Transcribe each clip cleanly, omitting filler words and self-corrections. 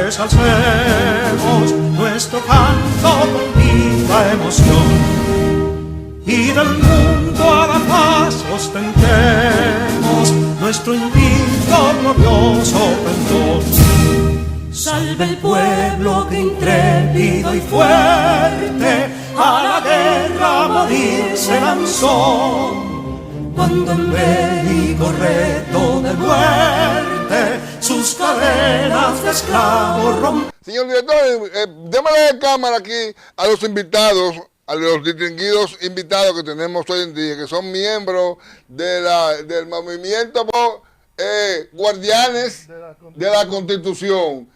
fuertes alcemos nuestro canto con viva emoción, y del mundo a la paz ostentemos nuestro invicto glorioso pendón. Salve el pueblo que intrépido y fuerte a la guerra a morir se lanzó, cuando en bélico reto de muerte sus cadenas de esclavos rompió. Señor director, démosle la cámara aquí a los invitados, a los distinguidos invitados que tenemos hoy en día, que son miembros del movimiento Guardianes de la Constitución.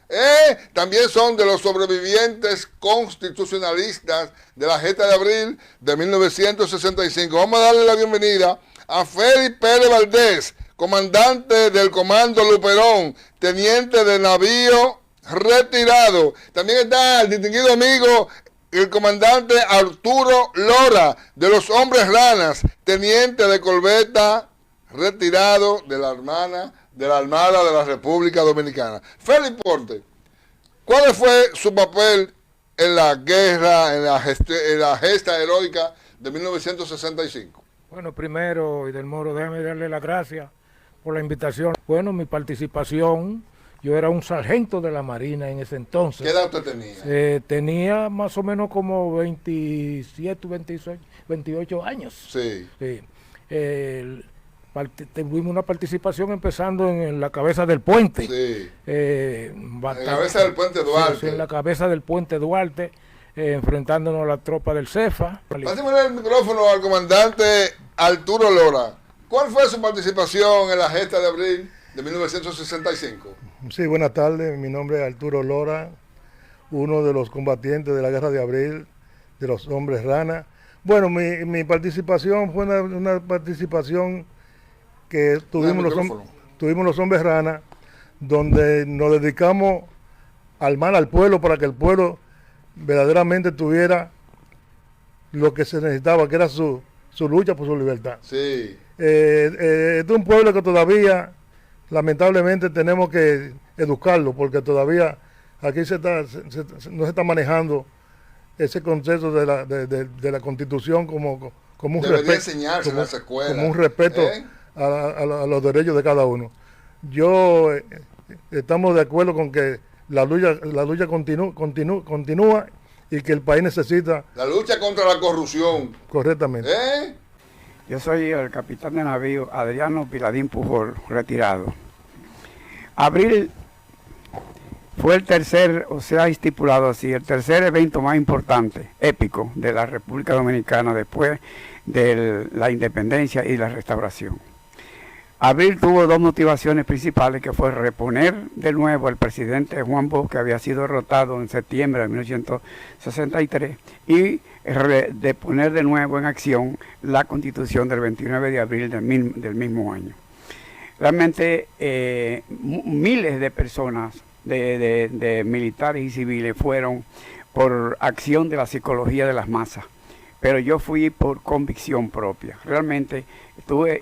También son de los sobrevivientes constitucionalistas de la gesta de abril de 1965. Vamos a darle la bienvenida a Félix Pérez Valdés, comandante del Comando Luperón, teniente de navío retirado. También está el distinguido amigo, el comandante Arturo Lora, de los Hombres Ranas, teniente de corbeta retirado de la Armada de la República Dominicana. Félix Porte, ¿cuál fue su papel en la guerra, en la gesta heroica de 1965? Bueno, primero, y del Moro, déjame darle las gracias por la invitación. Bueno, mi participación, yo era un sargento de la Marina en ese entonces. ¿Qué edad usted tenía? Tenía más o menos como 27, 26, 28 años. Sí. Sí. Tuvimos una participación empezando en la cabeza del puente. Sí. En la cabeza del puente Duarte. Sí, en la cabeza del puente Duarte, enfrentándonos a la tropa del CEFA. Pásenme el micrófono al comandante Arturo Lora. ¿Cuál fue su participación en la gesta de abril de 1965? Sí, buenas tardes. Mi nombre es Arturo Lora, uno de los combatientes de la guerra de abril, de los Hombres Rana. Bueno, mi participación fue una participación que tuvimos los Hombres Rana, donde nos dedicamos a armar al pueblo para que el pueblo verdaderamente tuviera lo que se necesitaba, que era su lucha por su libertad. Sí. Este es un pueblo que todavía, lamentablemente, tenemos que educarlo, porque todavía aquí no se está manejando ese concepto de la Constitución como un respeto, enseñarse en las escuelas, como un respeto a los derechos de cada uno. Yo estamos de acuerdo con que la lucha continúa y que el país necesita la lucha contra la corrupción. Correctamente. Yo soy el capitán de navío Adriano Piladín Pujol, retirado. Abril fue el tercer, o sea, estipulado así, el tercer evento más importante, épico, de la República Dominicana después de la independencia y la restauración. Abril tuvo dos motivaciones principales, que fue reponer de nuevo al presidente Juan Bosch, que había sido derrotado en septiembre de 1963, y de poner de nuevo en acción la Constitución del 29 de abril del mismo año. Realmente miles de personas, de militares y civiles, fueron por acción de la psicología de las masas, pero yo fui por convicción propia. Realmente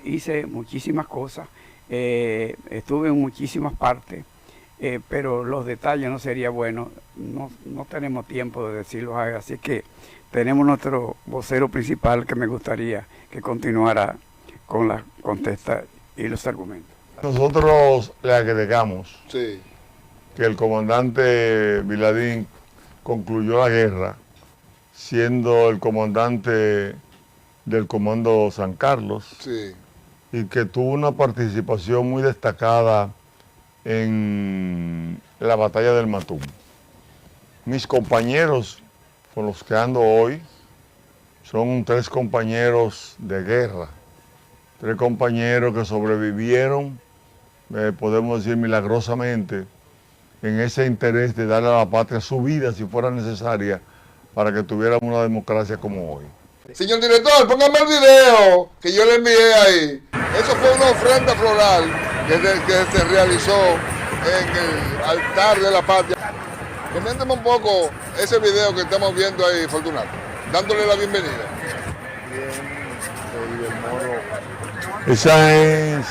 hice muchísimas cosas, estuve en muchísimas partes, pero los detalles no sería bueno, no tenemos tiempo de decirlos, así que tenemos nuestro vocero principal, que me gustaría que continuara con la contesta y los argumentos. Nosotros le agregamos que el comandante Piladín concluyó la guerra siendo el comandante del Comando San Carlos, y que tuvo una participación muy destacada en la batalla del Matún. Mis compañeros con los que ando hoy son 3 compañeros de guerra, 3 compañeros que sobrevivieron, podemos decir milagrosamente, en ese interés de darle a la patria su vida si fuera necesaria para que tuviéramos una democracia como hoy. Señor director, póngame el video que yo le envié ahí. Eso fue una ofrenda floral que se realizó en el altar de la patria. Coménteme un poco ese video que estamos viendo ahí, Fortunato, dándole la bienvenida. Bien, soy del Moro. Esa es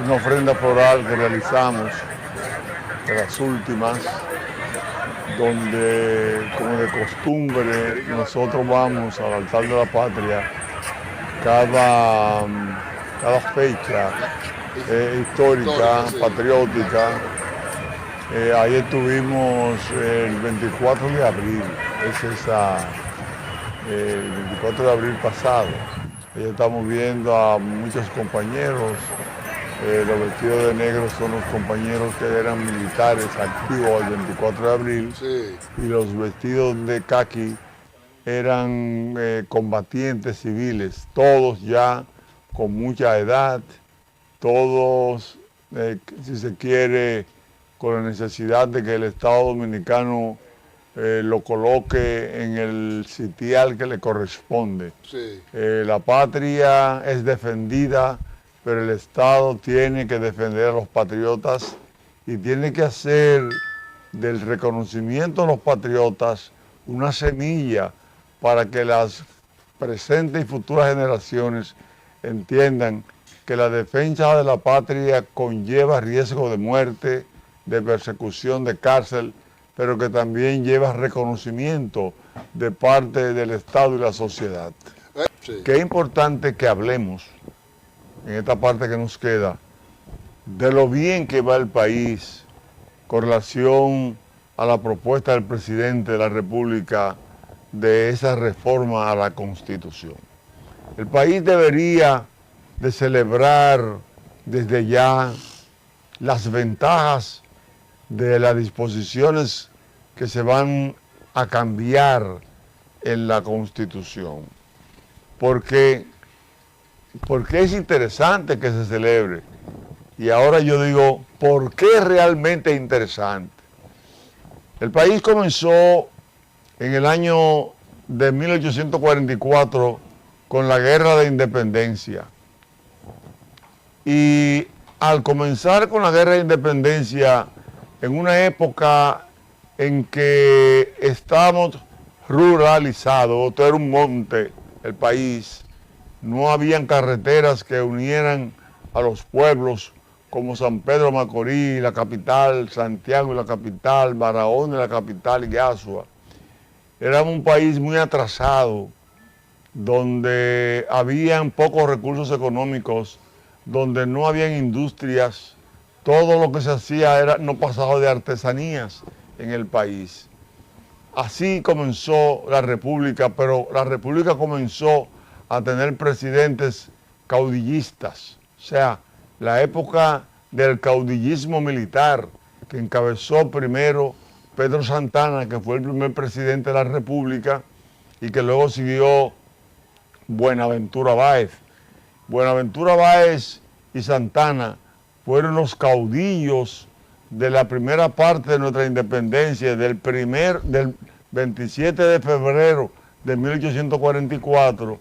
una ofrenda floral que realizamos de las últimas, donde, como de costumbre, nosotros vamos al altar de la patria cada fecha histórica, Sí. patriótica. Ahí estuvimos el 24 de abril, el 24 de abril pasado. Ahí estamos viendo a muchos compañeros. Los vestidos de negro son los compañeros que eran militares activos el 24 de abril. Sí. Y los vestidos de caqui eran combatientes civiles, todos ya con mucha edad, todos, si se quiere, con la necesidad de que el Estado Dominicano lo coloque en el sitial que le corresponde. Sí. La patria es defendida, pero el Estado tiene que defender a los patriotas y tiene que hacer del reconocimiento a los patriotas una semilla para que las presentes y futuras generaciones entiendan que la defensa de la patria conlleva riesgo de muerte, de persecución, de cárcel, pero que también lleva reconocimiento de parte del Estado y la sociedad. Sí. Qué importante que hablemos, en esta parte que nos queda, de lo bien que va el país con relación a la propuesta del presidente de la República de esa reforma a la Constitución. El país debería de celebrar desde ya las ventajas de las disposiciones que se van a cambiar en la Constitución. Porque es interesante que se celebre. Y ahora yo digo, ¿por qué es realmente interesante? El país comenzó en el año de 1844 con la Guerra de Independencia. Y al comenzar con la Guerra de Independencia, en una época en que estábamos ruralizados, todo era un monte, el país, no habían carreteras que unieran a los pueblos como San Pedro Macorís, la capital, Santiago, la capital, Barahona, la capital, y Asua. Éramos un país muy atrasado, donde habían pocos recursos económicos, donde no habían industrias, todo lo que se hacía no pasaba de artesanías en el país. Así comenzó la República, pero la República comenzó a tener presidentes caudillistas, o sea, la época del caudillismo militar que encabezó primero Pedro Santana, que fue el primer presidente de la República, y que luego siguió Buenaventura Báez. Buenaventura Báez y Santana fueron los caudillos de la primera parte de nuestra independencia, del 27 de febrero de 1844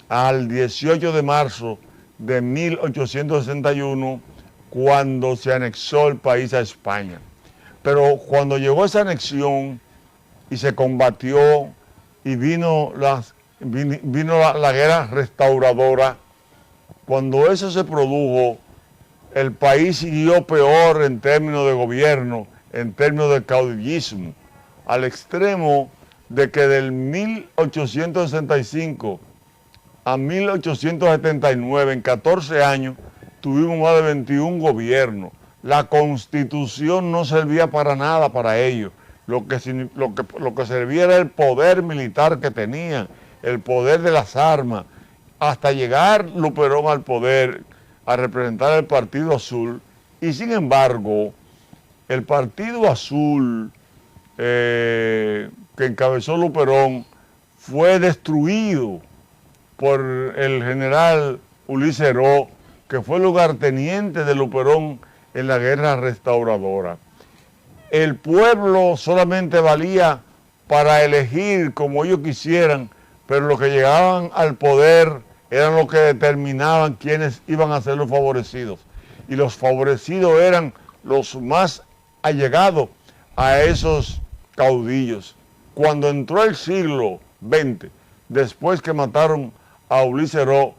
al 18 de marzo de 1861, cuando se anexó el país a España. Pero cuando llegó esa anexión y se combatió y vino la guerra restauradora, cuando eso se produjo, el país siguió peor en términos de gobierno, en términos de caudillismo, al extremo de que del 1865 a 1879, en 14 años, tuvimos más de 21 gobiernos. La Constitución no servía para nada para ellos. Lo que servía era el poder militar que tenían, el poder de las armas, hasta llegar Luperón al poder, a representar el Partido Azul. Y sin embargo, el Partido Azul que encabezó Luperón fue destruido por el general Ulises Heró, que fue lugarteniente de Luperón en la guerra restauradora. El pueblo solamente valía para elegir como ellos quisieran, pero los que llegaban al poder eran los que determinaban quiénes iban a ser los favorecidos. Y los favorecidos eran los más allegados a esos caudillos. Cuando entró el siglo XX, después que mataron a Ulises Heró,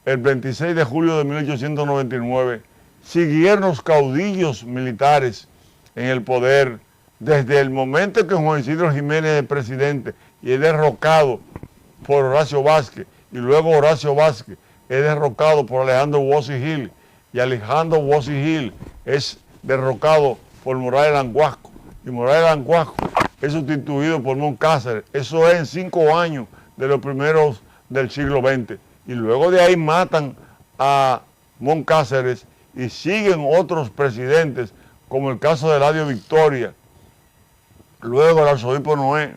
el 26 de julio de 1899, siguieron los caudillos militares en el poder desde el momento que Juan Isidro Jiménez es presidente y es derrocado por Horacio Vázquez, y luego Horacio Vázquez es derrocado por Alejandro Bossi Gil, y Alejandro Bossi Gil es derrocado por Morales Languasco, y Morales Languasco es sustituido por Moncáceres. Eso es en 5 años de los primeros del siglo XX. Y luego de ahí matan a Moncáceres y siguen otros presidentes, como el caso de Eladio Victoria, luego el arzobispo Noé,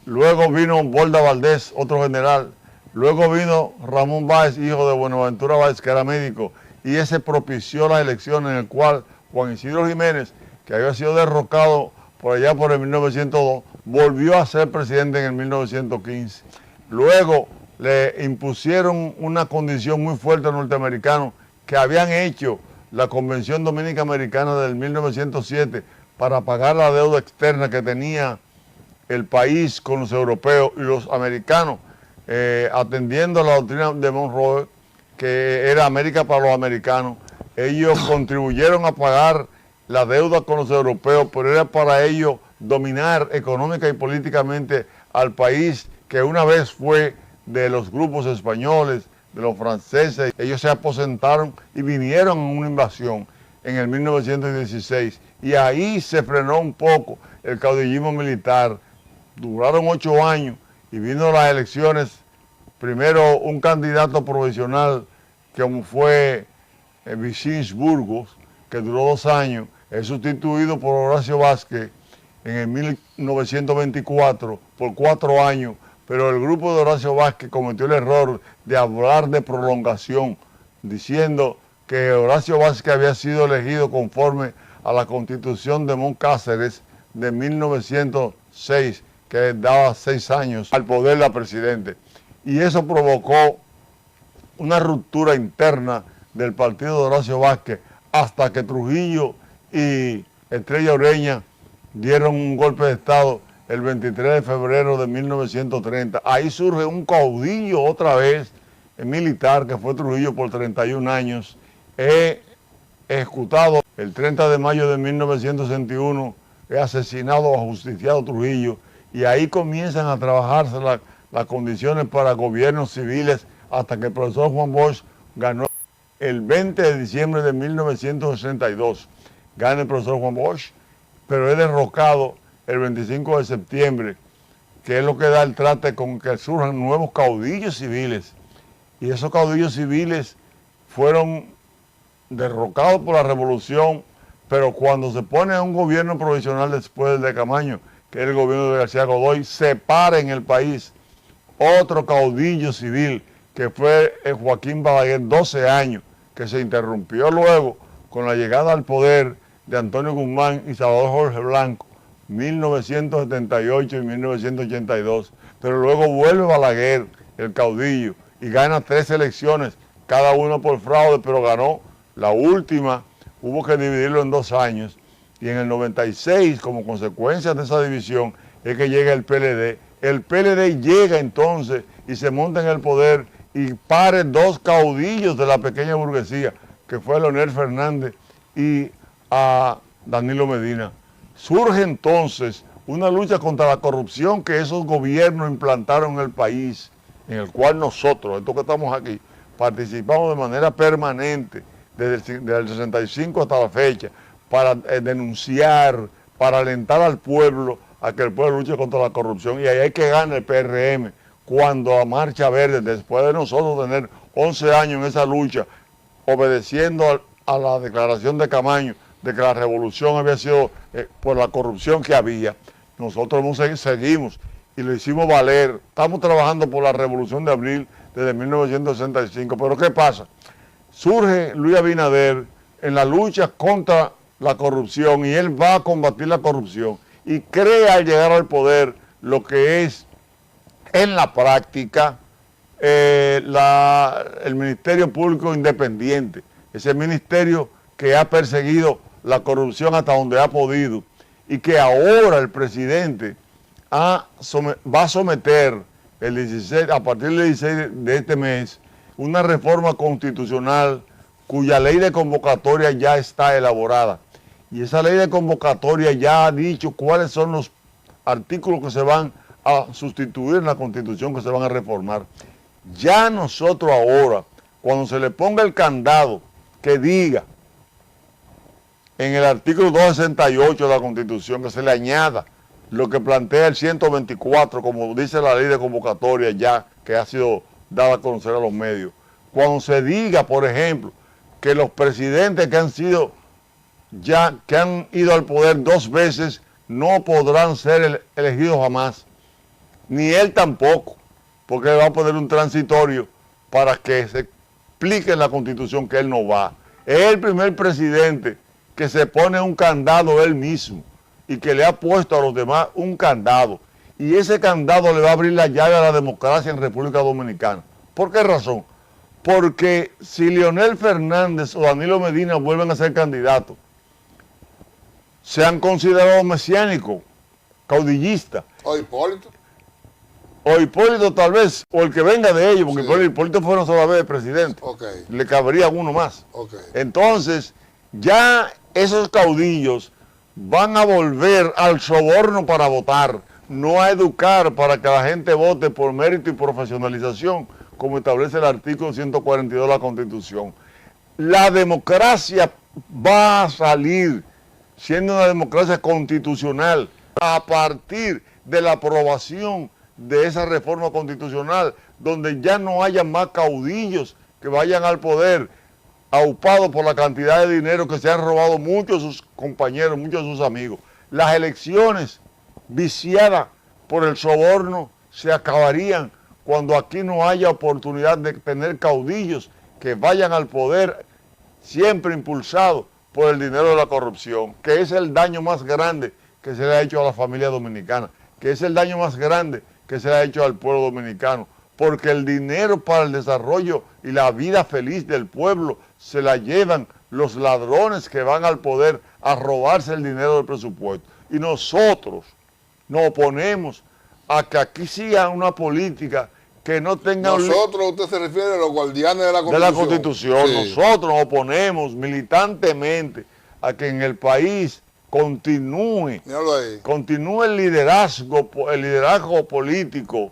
luego vino Borda Valdés, otro general, luego vino Ramón Báez, hijo de Buenaventura Báez, que era médico, y ese propició las elecciones en el cual Juan Isidro Jiménez, que había sido derrocado por allá por el 1902, volvió a ser presidente en el 1915. Luego le impusieron una condición muy fuerte a los norteamericanos que habían hecho la Convención Dominica Americana del 1907 para pagar la deuda externa que tenía el país con los europeos y los americanos, atendiendo a la doctrina de Monroe, que era América para los americanos. Ellos contribuyeron a pagar la deuda con los europeos, pero era para ellos dominar económica y políticamente al país, que una vez fue de los grupos españoles, de los franceses. Ellos se aposentaron y vinieron a una invasión en el 1916, y ahí se frenó un poco el caudillismo militar. Duraron 8 años y vino las elecciones. Primero un candidato provisional, como fue Vicente Burgos, que duró 2 años, es sustituido por Horacio Vázquez en el 1924 por 4 años, pero el grupo de Horacio Vázquez cometió el error de hablar de prolongación, diciendo que Horacio Vázquez había sido elegido conforme a la Constitución de Moncáceres de 1906, que daba 6 años al poder la presidente. Y eso provocó una ruptura interna del partido de Horacio Vázquez, hasta que Trujillo y Estrella Ureña dieron un golpe de Estado el 23 de febrero de 1930. Ahí surge un caudillo otra vez, militar, que fue Trujillo por 31 años, ejecutado el 30 de mayo de 1961, es asesinado o ajusticiado Trujillo, y ahí comienzan a trabajarse las condiciones para gobiernos civiles, hasta que el profesor Juan Bosch ganó el 20 de diciembre de 1962. Gana el profesor Juan Bosch, pero es derrocado el 25 de septiembre, que es lo que da el trate con que surjan nuevos caudillos civiles. Y esos caudillos civiles fueron derrocados por la revolución, pero cuando se pone un gobierno provisional después del de Camaño, que es el gobierno de García Godoy, separa en el país otro caudillo civil, que fue Joaquín Balaguer, 12 años, que se interrumpió luego con la llegada al poder de Antonio Guzmán y Salvador Jorge Blanco, 1978 y 1982. Pero luego vuelve Balaguer, el caudillo, y gana 3 elecciones, cada uno por fraude, pero ganó. La última hubo que dividirlo en 2 años, y en el 96, como consecuencia de esa división, es que llega el PLD. El PLD llega entonces y se monta en el poder y pare 2 caudillos de la pequeña burguesía, que fue Leonel Fernández y a Danilo Medina. Surge entonces una lucha contra la corrupción que esos gobiernos implantaron en el país, en el cual nosotros, estos que estamos aquí, participamos de manera permanente desde el 65 hasta la fecha, para denunciar, para alentar al pueblo a que el pueblo luche contra la corrupción. Y ahí hay que ganar el PRM, cuando a Marcha Verde, después de nosotros tener 11 años en esa lucha, obedeciendo a la declaración de Camaño, de que la revolución había sido por la corrupción que había, nosotros seguimos y lo hicimos valer. Estamos trabajando por la revolución de abril desde 1965. Pero ¿qué pasa? Surge Luis Abinader en la lucha contra la corrupción, y él va a combatir la corrupción y crea al llegar al poder lo que es en la práctica el Ministerio Público Independiente, ese ministerio que ha perseguido la corrupción hasta donde ha podido, y que ahora el presidente va a someter a partir del 16 de este mes una reforma constitucional cuya ley de convocatoria ya está elaborada. Y esa ley de convocatoria ya ha dicho cuáles son los artículos que se van a sustituir en la Constitución, que se van a reformar. Ya nosotros ahora, cuando se le ponga el candado que diga en el artículo 268 de la Constitución, que se le añada lo que plantea el 124, como dice la ley de convocatoria ya, que ha sido dada a conocer a los medios. Cuando se diga, por ejemplo, que los presidentes que han sido que han ido al poder 2 veces no podrán ser elegidos jamás, ni él tampoco, porque va a poner un transitorio para que se explique en la Constitución que él no va. Es el primer presidente que se pone un candado él mismo y que le ha puesto a los demás un candado. Y ese candado le va a abrir la llave a la democracia en República Dominicana. ¿Por qué razón? Porque si Leonel Fernández o Danilo Medina vuelven a ser candidatos, se han considerado mesiánicos, caudillistas. O Hipólito. O Hipólito tal vez, o el que venga de ellos, porque Sí. Hipólito fue una sola vez presidente. Okay. Le cabería uno más. Okay. Entonces, ya esos caudillos van a volver al soborno para votar, no a educar para que la gente vote por mérito y profesionalización, como establece el artículo 142 de la Constitución. La democracia va a salir siendo una democracia constitucional a partir de la aprobación de esa reforma constitucional, donde ya no haya más caudillos que vayan al poder aupados por la cantidad de dinero que se han robado muchos de sus compañeros, muchos de sus amigos. Las elecciones viciadas por el soborno se acabarían cuando aquí no haya oportunidad de tener caudillos que vayan al poder siempre impulsados por el dinero de la corrupción, que es el daño más grande que se le ha hecho a la familia dominicana, que es el daño más grande que se le ha hecho al pueblo dominicano, porque el dinero para el desarrollo y la vida feliz del pueblo se la llevan los ladrones que van al poder a robarse el dinero del presupuesto. Y nosotros nos oponemos a que aquí siga una política que no tenga... Nosotros, usted se refiere a los guardianes de la Constitución. De la Constitución. Sí. Nosotros nos oponemos militantemente a que en el país continúe el liderazgo político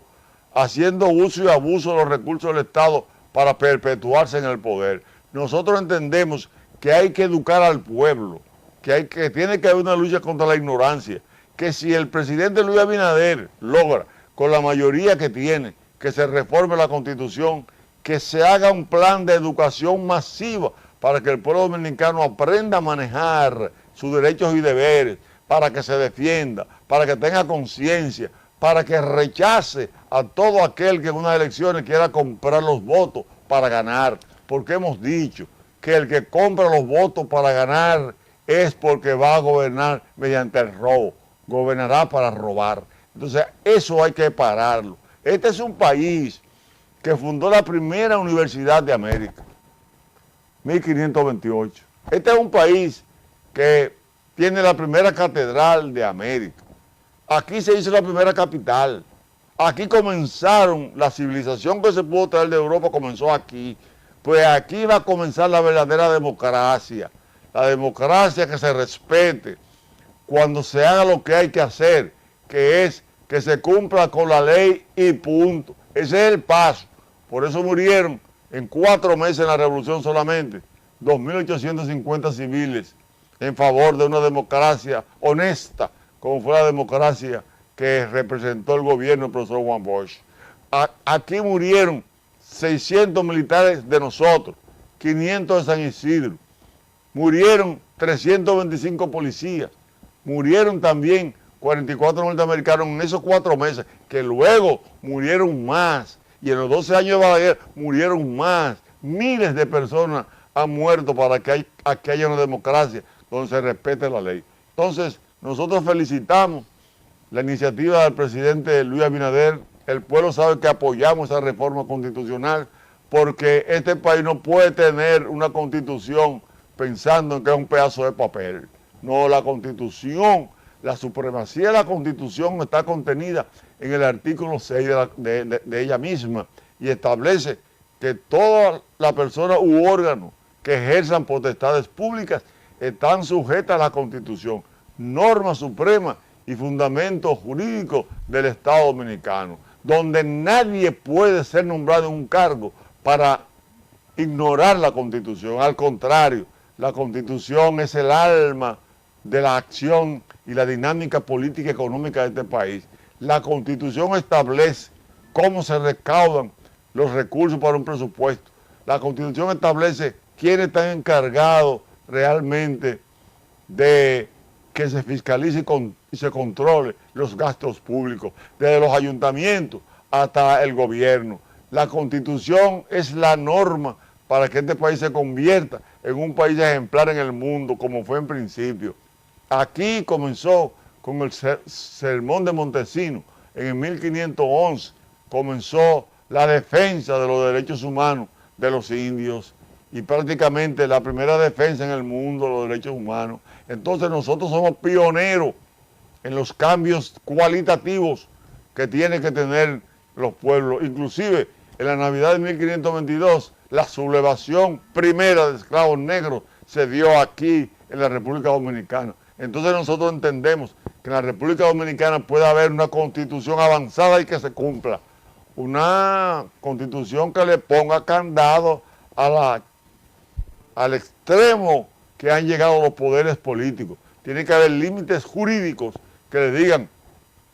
haciendo uso y abuso de los recursos del Estado para perpetuarse en el poder. Nosotros entendemos que hay que educar al pueblo, que tiene que haber una lucha contra la ignorancia, que si el presidente Luis Abinader logra, con la mayoría que tiene, que se reforme la Constitución, que se haga un plan de educación masiva para que el pueblo dominicano aprenda a manejar sus derechos y deberes, para que se defienda, para que tenga conciencia, para que rechace a todo aquel que en unas elecciones quiera comprar los votos para ganar. Porque hemos dicho que el que compra los votos para ganar es porque va a gobernar mediante el robo, gobernará para robar. Entonces eso hay que pararlo. Este es un país que fundó la primera universidad de América, 1528. Este es un país que tiene la primera catedral de América. Aquí se hizo la primera capital. Aquí comenzaron, la civilización que se pudo traer de Europa comenzó aquí. Pues aquí va a comenzar la verdadera democracia. La democracia que se respete cuando se haga lo que hay que hacer, que es que se cumpla con la ley y punto. Ese es el paso. Por eso murieron en 4 meses en la revolución solamente 2.850 civiles en favor de una democracia honesta, como fue la democracia que representó el gobierno del profesor Juan Bosch. Aquí murieron 600 militares de nosotros, 500 de San Isidro, murieron 325 policías, murieron también 44 norteamericanos en esos 4 meses, que luego murieron más, y en los 12 años de Balaguer murieron más. Miles de personas han muerto para que aquí haya una democracia donde se respete la ley. Entonces, nosotros felicitamos la iniciativa del presidente Luis Abinader. El pueblo sabe que apoyamos esa reforma constitucional porque este país no puede tener una constitución pensando en que es un pedazo de papel. No, la constitución, la supremacía de la constitución está contenida en el artículo 6 de ella misma y establece que toda la persona u órgano que ejerzan potestades públicas están sujetas a la Constitución, norma suprema y fundamento jurídico del Estado Dominicano, donde nadie puede ser nombrado en un cargo para ignorar la Constitución. Al contrario, la Constitución es el alma de la acción y la dinámica política y económica de este país. La Constitución establece cómo se recaudan los recursos para un presupuesto. La Constitución establece quiénes están encargados realmente de que se fiscalice y se controle los gastos públicos, desde los ayuntamientos hasta el gobierno. La Constitución es la norma para que este país se convierta en un país ejemplar en el mundo, como fue en principio. Aquí comenzó con el Sermón de Montesinos, en el 1511, comenzó la defensa de los derechos humanos de los indios, y prácticamente la primera defensa en el mundo de los derechos humanos. Entonces nosotros somos pioneros en los cambios cualitativos que tienen que tener los pueblos. Inclusive en la Navidad de 1522, la sublevación primera de esclavos negros se dio aquí en la República Dominicana. Entonces nosotros entendemos que en la República Dominicana puede haber una constitución avanzada y que se cumpla. Una constitución que le ponga candado al extremo que han llegado los poderes políticos. Tiene que haber límites jurídicos que le digan,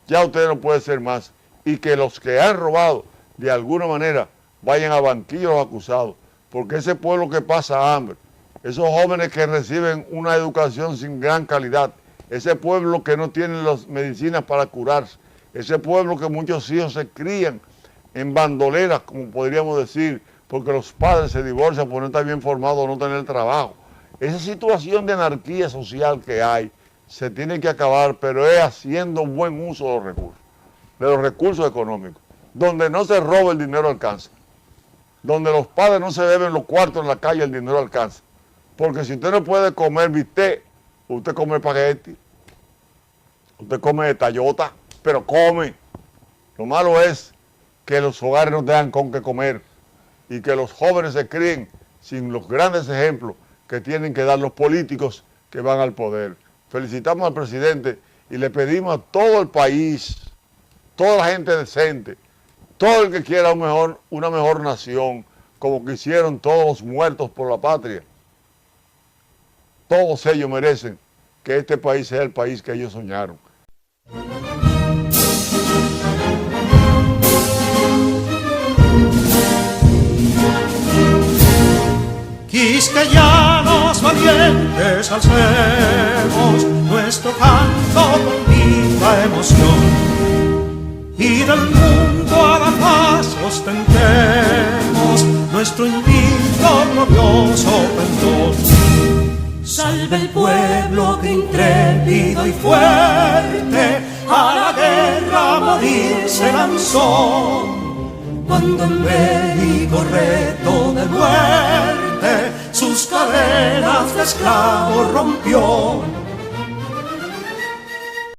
ya usted no puede ser más, y que los que han robado de alguna manera vayan al banquillo los acusados, porque ese pueblo que pasa hambre, esos jóvenes que reciben una educación sin gran calidad, ese pueblo que no tiene las medicinas para curarse, ese pueblo que muchos hijos se crían en bandoleras, como podríamos decir, porque los padres se divorcian por no estar bien formados o no tener trabajo. Esa situación de anarquía social que hay se tiene que acabar, pero es haciendo buen uso de los recursos económicos, donde no se roba el dinero alcanza, donde los padres no se beben los cuartos en la calle, el dinero alcanza. Porque si usted no puede comer bistec, usted come espagueti, usted come tallota, pero come. Lo malo es que los hogares no tengan con qué comer y que los jóvenes se críen sin los grandes ejemplos que tienen que dar los políticos que van al poder. Felicitamos al presidente y le pedimos a todo el país, toda la gente decente, todo el que quiera una mejor nación, como quisieron todos los muertos por la patria. Todos ellos merecen que este país sea el país que ellos soñaron. Quisqueyanos valientes alcemos nuestro canto con viva emoción, y del mundo a la paz ostentemos nuestro invicto glorioso pendón. Salve el pueblo que intrépido y fuerte a la guerra a morir se lanzó, cuando en bélico reto de muerte sus cadenas de esclavos rompió.